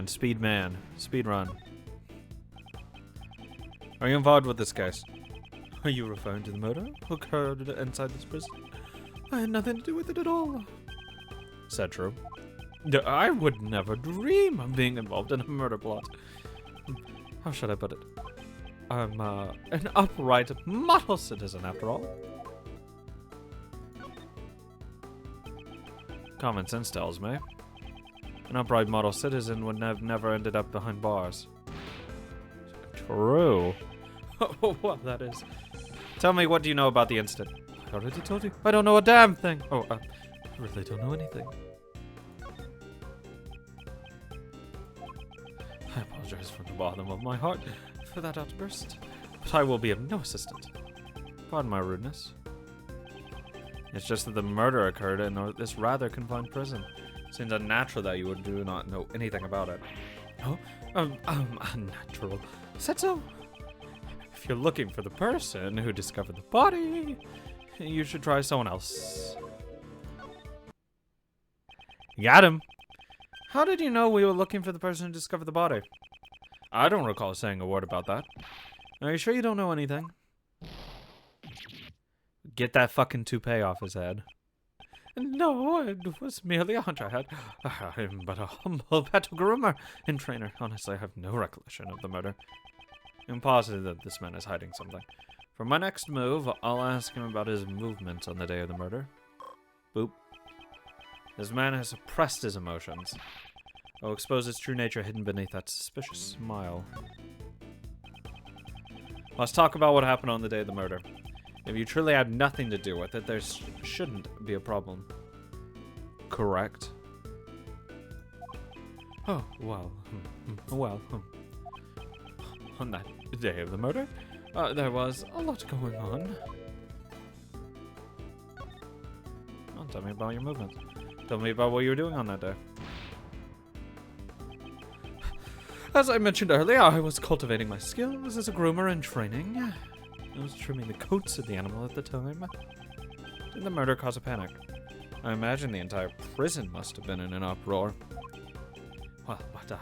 Speed run. Are you involved with this case? Are you referring to the murder occurred inside this prison? I had nothing to do with it at all. Said true. I would never dream of being involved in a murder plot. How should I put it? I'm an upright model citizen, after all. Common sense tells me an upright model citizen would have never ended up behind bars. True. Oh, well, that is. Tell me, what do you know about the incident? I already told you. I don't know a damn thing. Oh, I really don't know anything. I apologize from the bottom of my heart for that outburst, but I will be of no assistance. Pardon my rudeness. It's just that the murder occurred in this rather confined prison. Seems unnatural that you do not know anything about it. Oh, unnatural. Said so. If you're looking for the person who discovered the body, you should try someone else. Got him. How did you know we were looking for the person who discovered the body? I don't recall saying a word about that. Are you sure you don't know anything? Get that fucking toupee off his head. No, it was merely a hunch I had. I'm but a humble pet groomer and trainer. Honestly, I have no recollection of the murder. I'm positive that this man is hiding something. For my next move, I'll ask him about his movements on the day of the murder. Boop. This man has suppressed his emotions. I'll expose his true nature hidden beneath that suspicious smile. Let's talk about what happened on the day of the murder. If you truly had nothing to do with it, there shouldn't be a problem. Correct? Oh, well. On that day of the murder, there was a lot going on. Oh, tell me about your movements. Tell me about what you were doing on that day. As I mentioned earlier, I was cultivating my skills as a groomer in training. I was trimming the coats of the animal at the time. Did the murder cause a panic? I imagine the entire prison must have been in an uproar. Well, but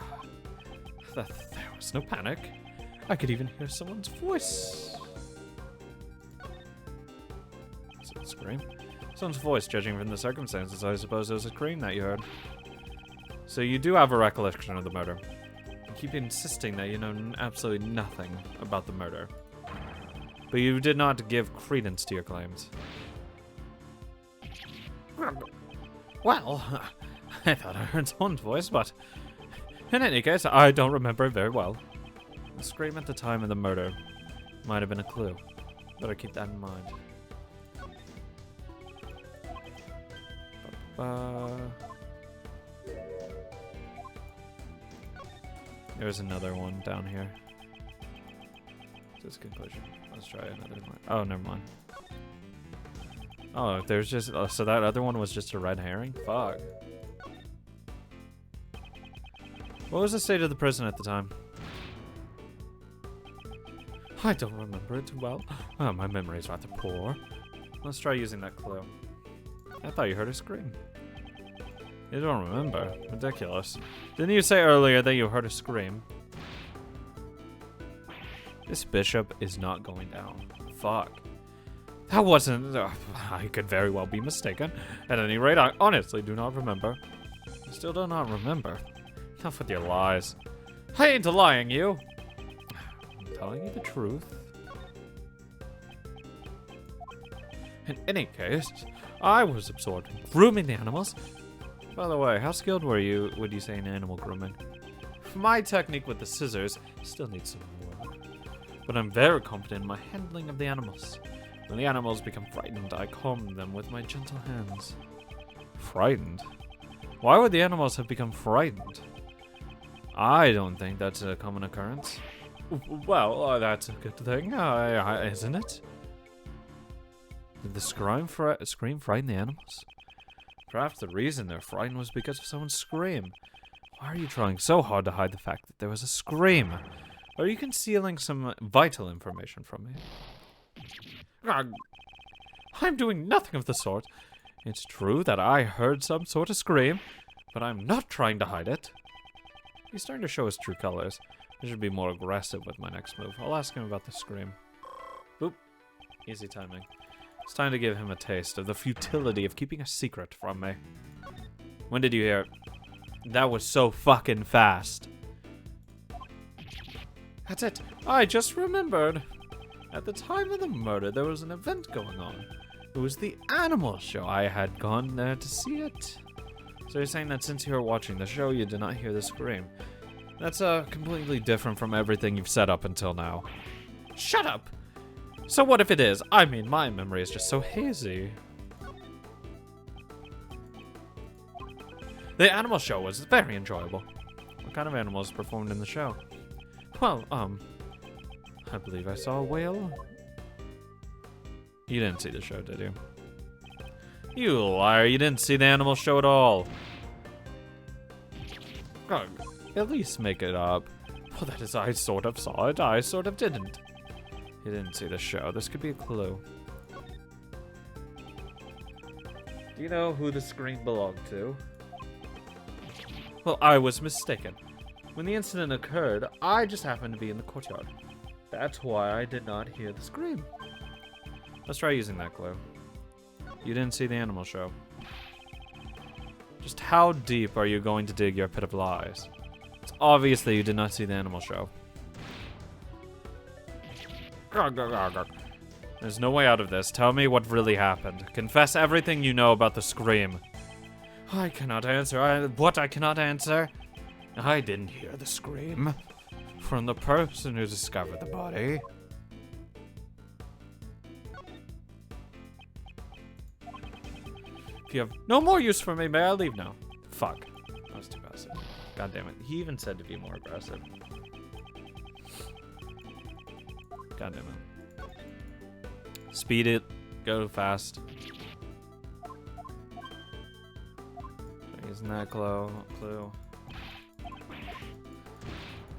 there was no panic. I could even hear someone's voice. Is it a scream? Someone's voice, judging from the circumstances, I suppose it was a scream that you heard. So you do have a recollection of the murder. You keep insisting that you know absolutely nothing about the murder. But you did not give credence to your claims. Well, I thought I heard someone's voice, but in any case, I don't remember it very well. The scream at the time of the murder might have been a clue. Better keep that in mind. There's another one down here. This conclusion. Let's try another one. Oh, never mind. Oh, there's just... Oh, so that other one was just a red herring? Fuck. What was the state of the prison at the time? I don't remember it too well. Oh, my memory is rather poor. Let's try using that clue. I thought you heard a scream. You don't remember? Ridiculous. Didn't you say earlier that you heard a scream? This bishop is not going down. Fuck. That wasn't... I could very well be mistaken. At any rate, I honestly do not remember. I still do not remember. Enough with your lies. I ain't lying, you. I'm telling you the truth. In any case, I was absorbed in grooming the animals. By the way, how skilled would you say in animal grooming? My technique with the scissors still needs some work. But I'm very confident in my handling of the animals. When the animals become frightened, I calm them with my gentle hands. Frightened? Why would the animals have become frightened? I don't think that's a common occurrence. Well, that's a good thing, isn't it? Did the scream frighten the animals? Perhaps the reason they're frightened was because of someone's scream. Why are you trying so hard to hide the fact that there was a scream? Are you concealing some vital information from me? I'm doing nothing of the sort. It's true that I heard some sort of scream, but I'm not trying to hide it. He's starting to show his true colors. I should be more aggressive with my next move. I'll ask him about the scream. Boop. Easy timing. It's time to give him a taste of the futility of keeping a secret from me. When did you hear it? That was so fucking fast. That's it. I just remembered. At the time of the murder, there was an event going on. It was the animal show. I had gone there to see it. So you're saying that since you were watching the show, you did not hear the scream. That's completely different from everything you've said up until now. Shut up! So what if it is? I mean, my memory is just so hazy. The animal show was very enjoyable. What kind of animals performed in the show? Well, I believe I saw a whale. You didn't see the show, did you? You liar, you didn't see the animal show at all. Oh, at least make it up. Well, that is, I sort of saw it, I sort of didn't. You didn't see the show. This could be a clue. Do you know who the scream belonged to? Well, I was mistaken. When the incident occurred, I just happened to be in the courtyard. That's why I did not hear the scream. Let's try using that clue. You didn't see the animal show. Just how deep are you going to dig your pit of lies? It's obvious that you did not see the animal show. There's no way out of this. Tell me what really happened. Confess everything you know about the scream. I cannot answer. I cannot answer? I didn't hear the scream from the person who discovered the body. If you have no more use for me, may I leave now? Fuck. That was too passive. God damn it. He even said to be more aggressive. God damn it. Speed it. Go fast. Using that clue.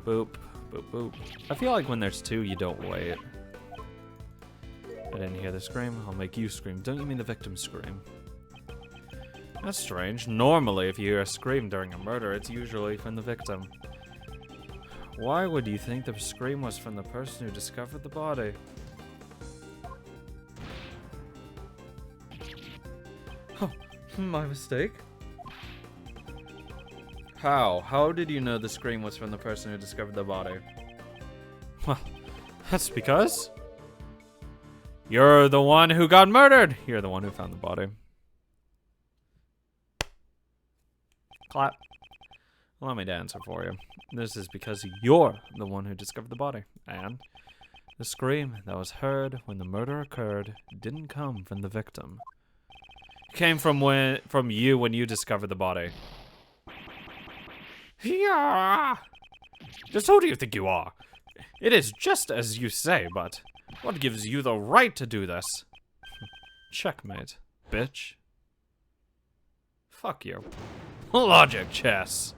Boop. Boop, boop. I feel like when there's two, you don't wait. I didn't hear the scream. I'll make you scream. Don't you mean the victim scream? That's strange. Normally, if you hear a scream during a murder, it's usually from the victim. Why would you think the scream was from the person who discovered the body? Oh, my mistake? How? How did you know the scream was from the person who discovered the body? Well, that's because you're the one who got murdered. You're the one who found the body. Clap. Allow me to answer for you. This is because you're the one who discovered the body. And the scream that was heard when the murder occurred didn't come from the victim. It came from you when you discovered the body. Yeah. Just who do you think you are? It is just as you say, but what gives you the right to do this? Checkmate, bitch. Fuck you. Logic chess.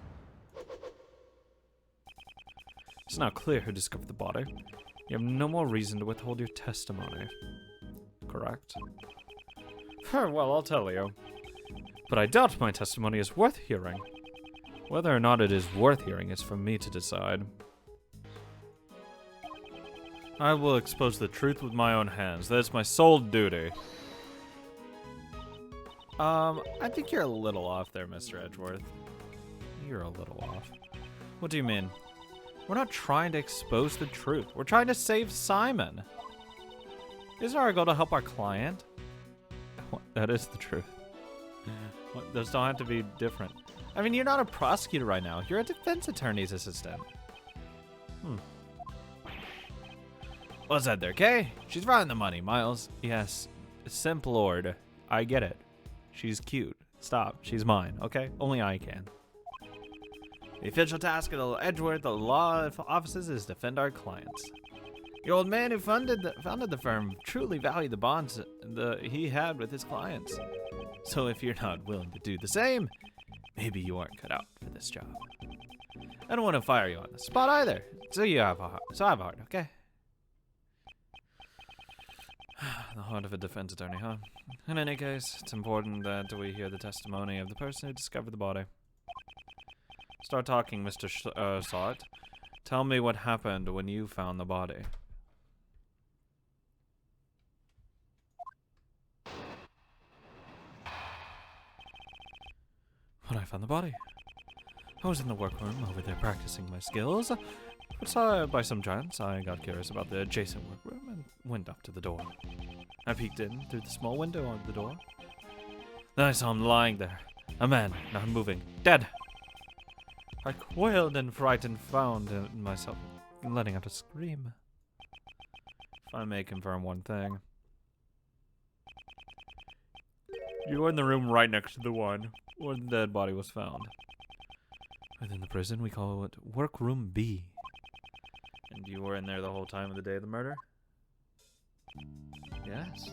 It's now clear who discovered the body. You have no more reason to withhold your testimony. Correct? Well, I'll tell you. But I doubt my testimony is worth hearing. Whether or not it is worth hearing is for me to decide. I will expose the truth with my own hands. That is my sole duty. I think you're a little off there, Mr. Edgeworth. You're a little off. What do you mean? We're not trying to expose the truth. We're trying to save Simon. Isn't our goal to help our client? That is the truth. Those don't have to be different. I mean, you're not a prosecutor right now. You're a defense attorney's assistant. What's that there, Kay? She's running the money, Miles. Yes, Simp Lord. I get it. She's cute. Stop. She's mine, okay? Only I can. The official task of the Edgeworth, the law offices, is to defend our clients. The old man who founded the firm truly valued the bonds he had with his clients. So if you're not willing to do the same, maybe you aren't cut out for this job. I don't want to fire you on the spot either. So I have a heart, okay? The heart of a defense attorney, huh? In any case, it's important that we hear the testimony of the person who discovered the body. start talking, Mr. Sot. Tell me what happened when you found the body. When I found the body, I was in the workroom over there practicing my skills. But by some chance, I got curious about the adjacent workroom and went up to the door. I peeked in through the small window of the door. Then I saw him lying there, a man, not moving, dead. I quailed and frightened, found myself letting out a scream. If I may confirm one thing. You were in the room right next to the one where the dead body was found. Within the prison, we call it Workroom B. And you were in there the whole time of the day of the murder? Yes.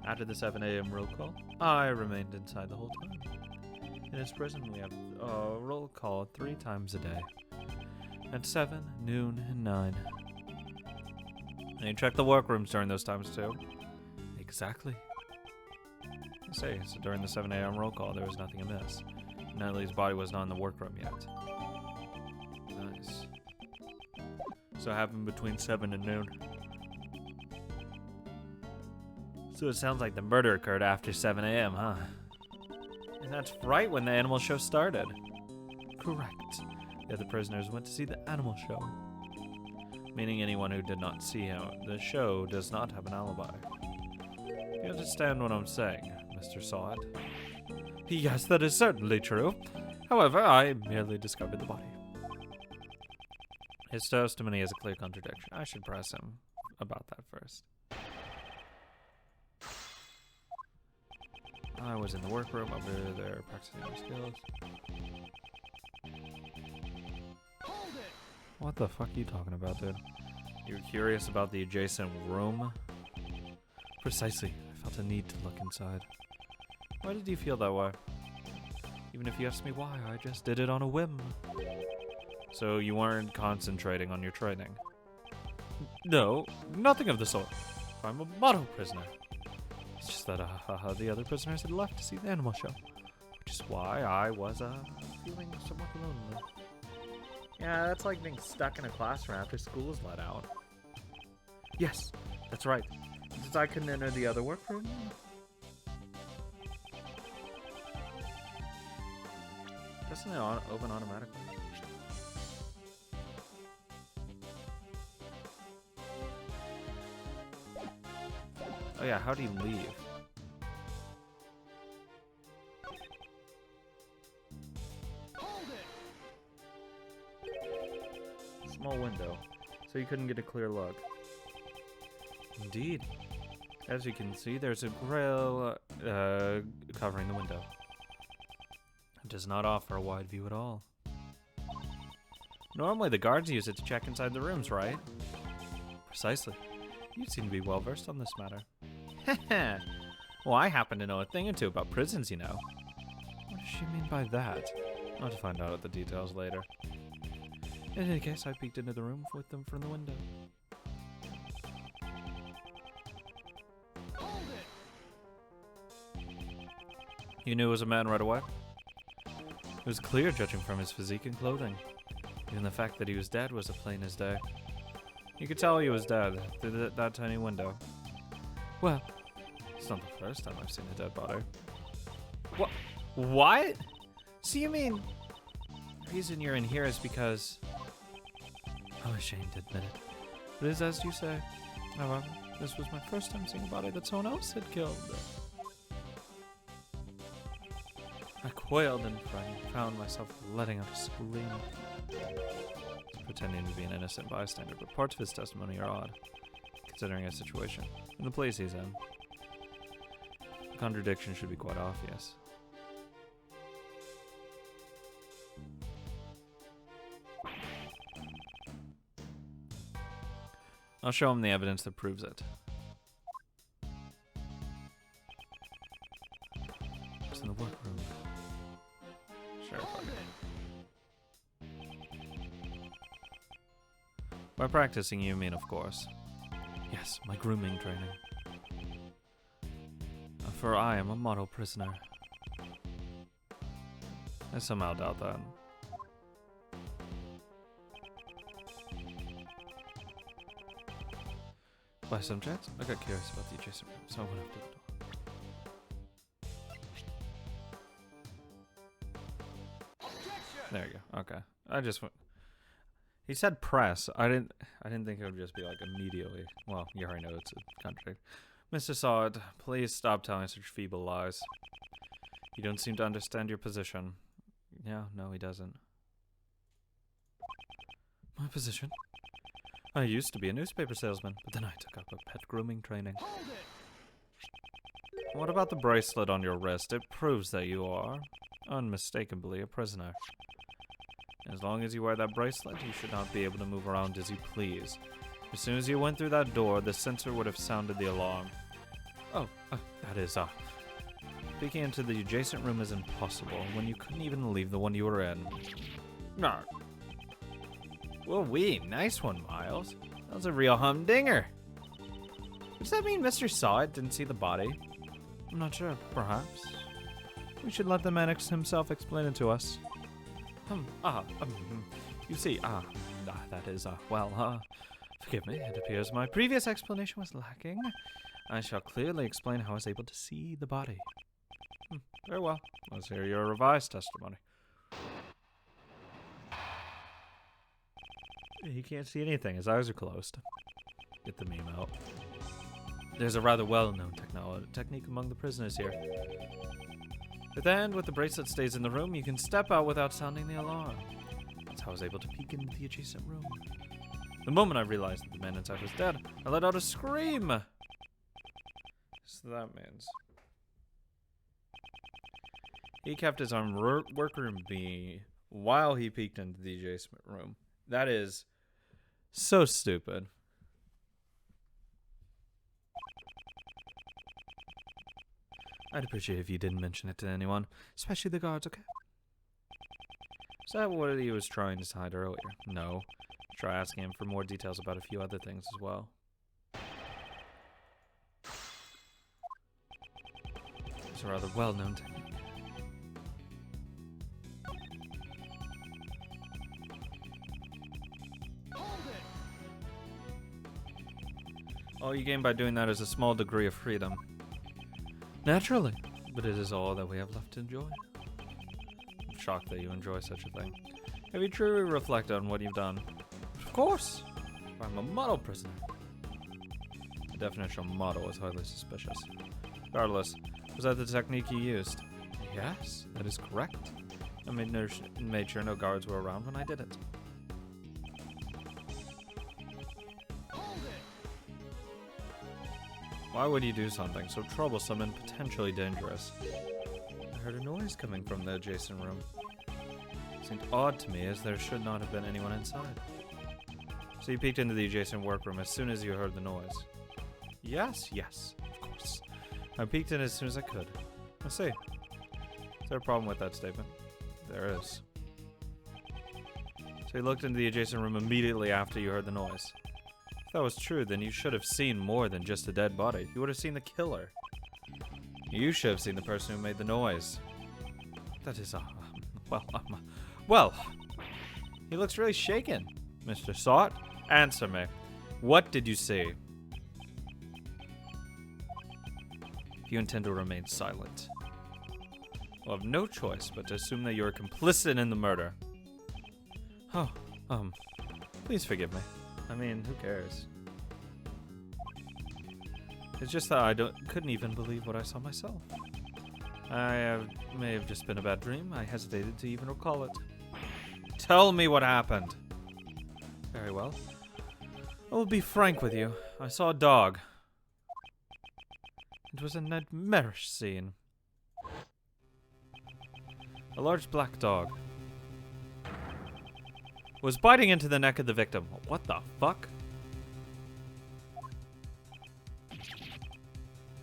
After the 7 a.m. roll call, I remained inside the whole time. In this prison, we have a roll call 3 times a day. At 7, noon, and 9. And you check the workrooms during those times too? Exactly. I say, so during the 7 a.m. roll call, there was nothing amiss. Natalie's body was not in the workroom yet. Nice. So it happened between 7 and noon. So it sounds like the murder occurred after 7 a.m., huh? And that's right when the animal show started. Correct. The other prisoners went to see the animal show. Meaning anyone who did not see the show does not have an alibi. You understand what I'm saying, Mr. Sod? Yes, that is certainly true. However, I merely discovered the body. His testimony is a clear contradiction. I should press him about that first. I was in the workroom over there practicing my skills. What the fuck are you talking about, dude? You're curious about the adjacent room? Precisely. I felt a need to look inside. Why did you feel that way? Even if you asked me why, I just did it on a whim. So you weren't concentrating on your training? No, nothing of the sort. I'm a model prisoner. It's just that the other prisoners had left to see the animal show, which is why I was feeling somewhat lonely. Yeah, that's like being stuck in a classroom after school is let out. Yes, that's right. Since I couldn't enter the other workroom. Doesn't it open automatically? Oh yeah, how do you leave? Small window, so you couldn't get a clear look. Indeed. As you can see, there's a grill covering the window. It does not offer a wide view at all. Normally the guards use it to check inside the rooms, right? Precisely. You seem to be well versed on this matter. Heh. Well, I happen to know a thing or two about prisons, you know. What does she mean by that? I'll have to find out the details later. In any case, I peeked into the room with them from the window. You knew it was a man right away? It was clear, judging from his physique and clothing. Even the fact that he was dead was as plain as day. You could tell he was dead through that tiny window. Well, it's not the first time I've seen a dead body. What? So you mean the reason you're in here is because... I'm ashamed to admit it. But it is as you say. However, this was my first time seeing a body that someone else had killed. I quailed and found myself letting out a scream. Pretending to be an innocent bystander, but parts of his testimony are odd, considering his situation and the place he's in. The contradiction should be quite obvious. I'll show him the evidence that proves it. It's in the workroom. Sure, fuck it. By practicing, you mean, of course. Yes, my grooming training. For I am a model prisoner. I somehow doubt that. By some chance, I got curious about the adjacent room, so I went up to the door. There you go. Okay. I just went. He said press. I didn't think it would just be like immediately. Well, you already know it's a contradict. Mr. Sod, please stop telling such feeble lies. You don't seem to understand your position. Yeah, no, he doesn't. My position? I used to be a newspaper salesman, but then I took up a pet grooming training. What about the bracelet on your wrist? It proves that you are unmistakably a prisoner. As long as you wear that bracelet, you should not be able to move around as you please. As soon as you went through that door, the sensor would have sounded the alarm. Oh, that is, peeking into the adjacent room is impossible when you couldn't even leave the one you were in. No. Well, nice one, Miles. That was a real humdinger. Does that mean Mr. Sod didn't see the body? I'm not sure. Perhaps. We should let the man himself explain it to us. You see, that is, forgive me, it appears my previous explanation was lacking. I shall clearly explain how I was able to see the body. Very well. Let's hear your revised testimony. He can't see anything. His eyes are closed. Get the meme out. There's a rather well-known technique among the prisoners here. But then, with the bracelet stays in the room, you can step out without sounding the alarm. That's how I was able to peek into the adjacent room. The moment I realized that the man inside was dead, I let out a scream. So that means he kept his armed worker in B while he peeked into the adjacent room. That is so stupid. I'd appreciate if you didn't mention it to anyone, especially the guards, okay? Is that what he was trying to hide earlier? No. Try asking him for more details about a few other things as well. It's a rather well-known technique. All you gain by doing that is a small degree of freedom. Naturally, but it is all that we have left to enjoy. I'm shocked that you enjoy such a thing. Have you truly reflected on what you've done? Of course! I'm a model prisoner. The definition of model is highly suspicious. Regardless, was that the technique you used? Yes, that is correct. I made sure no guards were around when I did it. Why would you do something so troublesome and potentially dangerous? I heard a noise coming from the adjacent room. It seemed odd to me, as there should not have been anyone inside. So you peeked into the adjacent workroom as soon as you heard the noise? Yes, of course. I peeked in as soon as I could. I see. Is there a problem with that statement? There is. So you looked into the adjacent room immediately after you heard the noise. If that was true, then you should have seen more than just a dead body. You would have seen the killer. You should have seen the person who made the noise. That is, well, he looks really shaken. Mr. Sot, answer me. What did you see? You intend to remain silent. We'll have no choice but to assume that you're complicit in the murder. Oh, please forgive me. I mean, who cares? It's just that I couldn't even believe what I saw myself. May have just been a bad dream. I hesitated to even recall it. Tell me what happened. Very well. I will be frank with you. I saw a dog. It was a nightmarish scene. A large black dog was biting into the neck of the victim. What the fuck?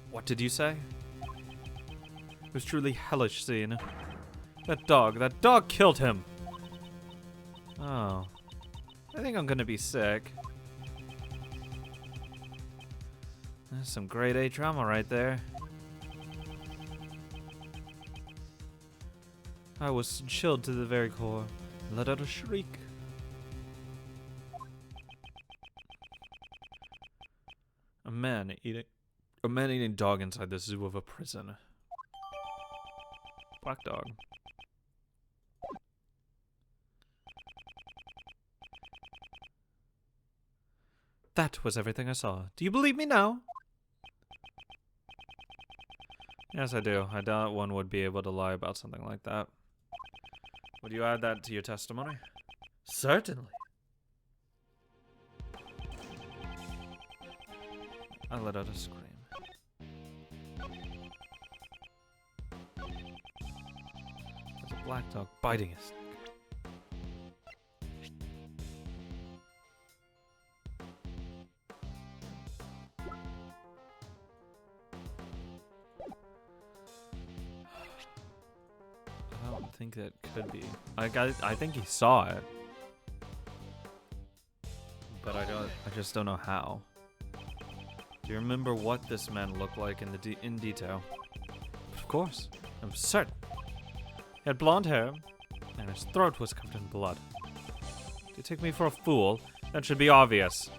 What did you say? It was truly hellish scene. That dog killed him. Oh. I think I'm gonna be sick. That's some grade A trauma right there. I was chilled to the very core. Let out a shriek. A man-eating dog inside the zoo of a prison. Black dog. That was everything I saw. Do you believe me now? Yes, I do. I doubt one would be able to lie about something like that. Would you add that to your testimony? Certainly. I let out a scream. There's a black dog biting his neck. I don't think that could be. I think he saw it. But I just don't know how. Do you remember what this man looked like in detail? Of course, I'm certain. He had blonde hair, and his throat was covered in blood. Do you take me for a fool? That should be obvious.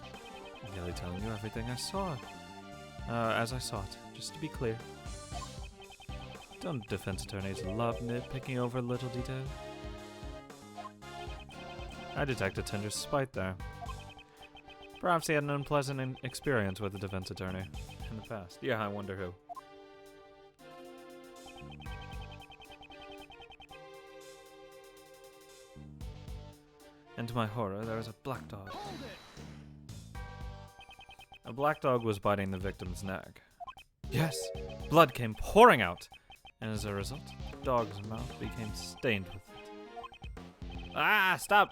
I'm merely telling you everything I saw. As I saw it, just to be clear. Don't defense attorneys love nitpicking over little details? I detect a tender spite there. Perhaps he had an unpleasant experience with a defense attorney in the past. Yeah, I wonder who. And to my horror, there was a black dog. A black dog was biting the victim's neck. Yes, blood came pouring out, and as a result, the dog's mouth became stained with it. Ah, stop!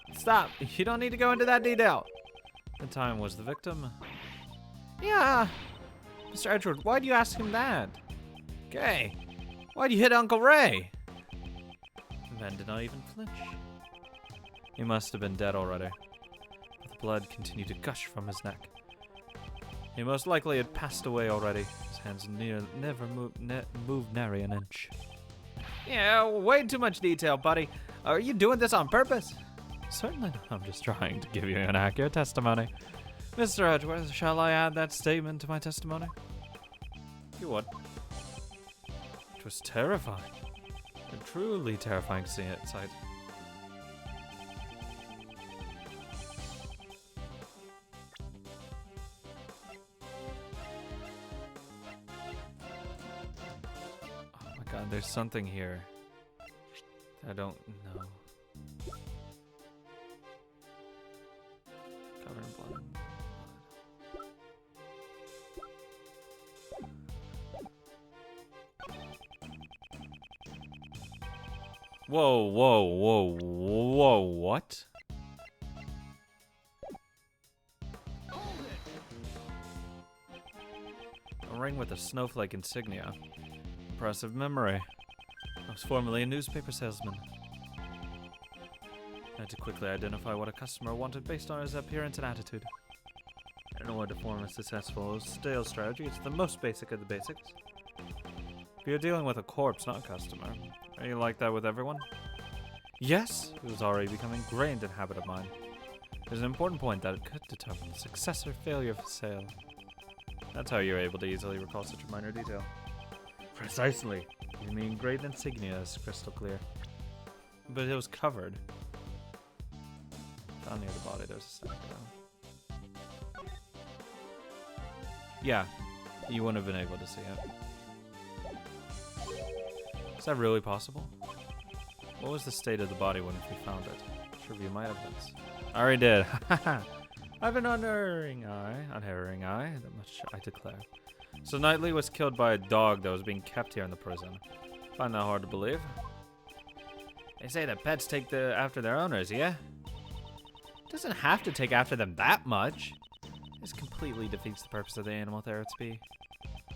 You don't need to go into that detail. The time was the victim. Yeah, Mr. Edgeworth, why'd you ask him that? Okay, why'd you hit Uncle Ray? The man did not even flinch. He must have been dead already. But the blood continued to gush from his neck. He most likely had passed away already. His hands never moved nary an inch. Yeah, way too much detail, buddy. Are you doing this on purpose? Certainly not. I'm just trying to give you an accurate testimony. Mr. Edgeworth, shall I add that statement to my testimony? You would. It was terrifying. A truly terrifying sight. Oh my god, there's something here. I don't know. Covered in blood. Whoa, what? A ring with a snowflake insignia. Impressive memory. I was formerly a newspaper salesman. I had to quickly identify what a customer wanted based on his appearance and attitude. In order to form a successful sales strategy, it's the most basic of the basics. If you're dealing with a corpse, not a customer, are you like that with everyone? Yes, it was already becoming an ingrained habit of mine. There's an important point that it could determine the success or failure of a sale. That's how you're able to easily recall such a minor detail. Precisely. You mean engraved insignia is crystal clear. But it was covered. Down near the body, there's a second down. Yeah, you wouldn't have been able to see it. Is that really possible? What was the state of the body when we found it? Let's review my evidence. I already did. I have an unerring eye. That much I declare. So Knightley was killed by a dog that was being kept here in the prison. Find that hard to believe. They say that pets take after their owners, yeah? Doesn't have to take after them that much. This completely defeats the purpose of the animal therapy.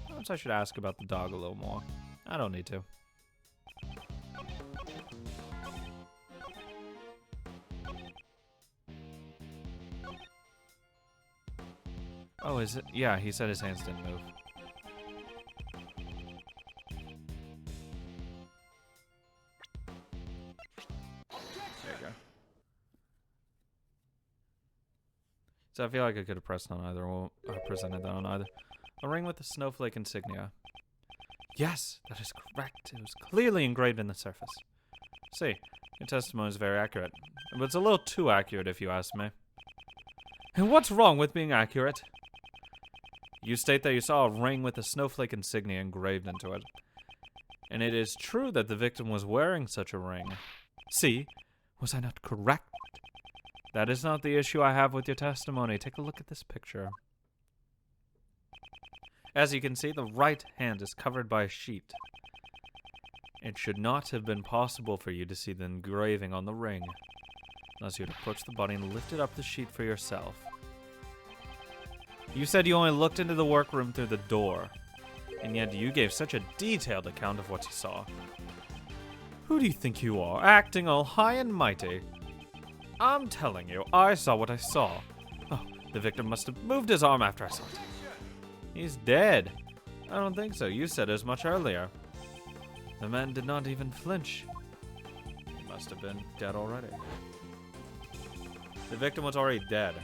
Perhaps I should ask about the dog a little more. I don't need to. Oh, is it? Yeah, he said his hands didn't move. There you go. So I feel like I could have pressed on either or presented that on either. A ring with the snowflake insignia. Yes, that is correct. It was clearly engraved in the surface. See, your testimony is very accurate. But it's a little too accurate if you ask me. And what's wrong with being accurate? You state that you saw a ring with a snowflake insignia engraved into it. And it is true that the victim was wearing such a ring. See, was I not correct? That is not the issue I have with your testimony. Take a look at this picture. As you can see, the right hand is covered by a sheet. It should not have been possible for you to see the engraving on the ring, unless you had approached the body and lifted up the sheet for yourself. You said you only looked into the workroom through the door, and yet you gave such a detailed account of what you saw. Who do you think you are, acting all high and mighty? I'm telling you, I saw what I saw. Oh, the victim must have moved his arm after I saw it. He's dead. I don't think so. You said as much earlier. The man did not even flinch. He must have been dead already. The victim was already dead.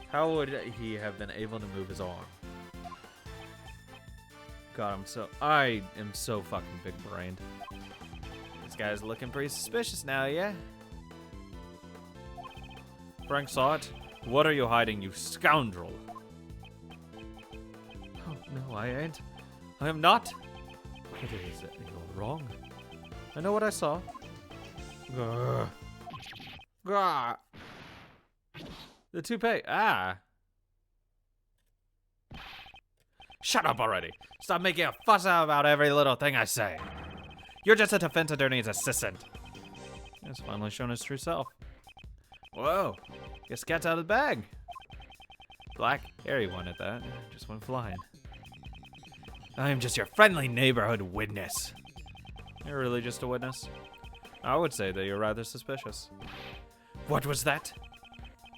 How would he have been able to move his arm? God, I am so fucking big-brained. This guy's looking pretty suspicious now, yeah? Frank saw it. What are you hiding, you scoundrel? Oh, no, I ain't. I am not. What is it? You're wrong. I know what I saw. Grr. Grr. The toupee. Ah. Shut up already. Stop making a fuss about every little thing I say. You're just a defense attorney's assistant. He's finally shown his true self. Whoa. Guess cat's out of the bag. Black, hairy one at that. Just went flying. I am just your friendly neighborhood witness. You're really just a witness? I would say that you're rather suspicious. What was that?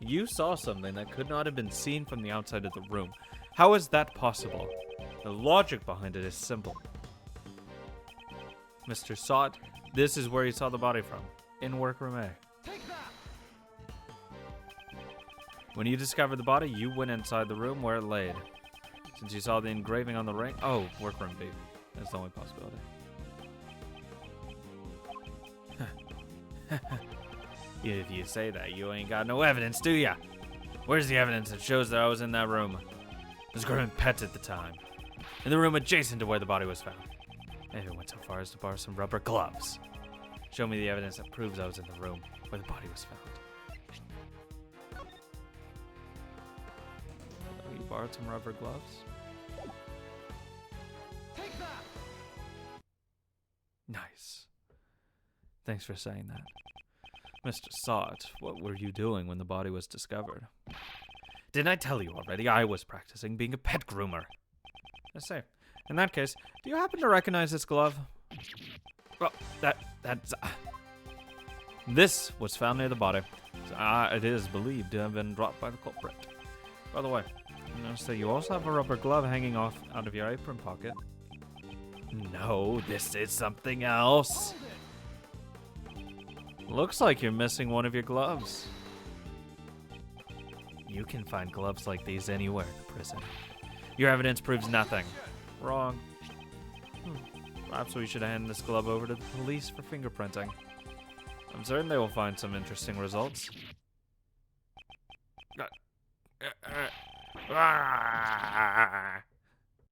You saw something that could not have been seen from the outside of the room. How is that possible? The logic behind it is simple. Mr. Sott, this is where you saw the body from. In workroom A. Take that! When you discovered the body, you went inside the room where it laid. Since you saw the engraving on the ring... Oh, workroom B. That's the only possibility. If you say that, you ain't got no evidence, do ya? Where's the evidence that shows that I was in that room? I was growing pets at the time. In the room adjacent to where the body was found. I even went so far as to borrow some rubber gloves. Show me the evidence that proves I was in the room where the body was found. You borrowed some rubber gloves? Take that! Nice. Thanks for saying that. Mr. Sott, what were you doing when the body was discovered? Didn't I tell you already? I was practicing being a pet groomer. I say, in that case, do you happen to recognize this glove? Well, that's... This was found near the body. It is believed to have been dropped by the culprit. By the way, I noticed that you also have a rubber glove hanging off out of your apron pocket. No, this is something else. Looks like you're missing one of your gloves. You can find gloves like these anywhere in the prison. Your evidence proves nothing. Wrong. Perhaps we should hand this glove over to the police for fingerprinting. I'm certain they will find some interesting results.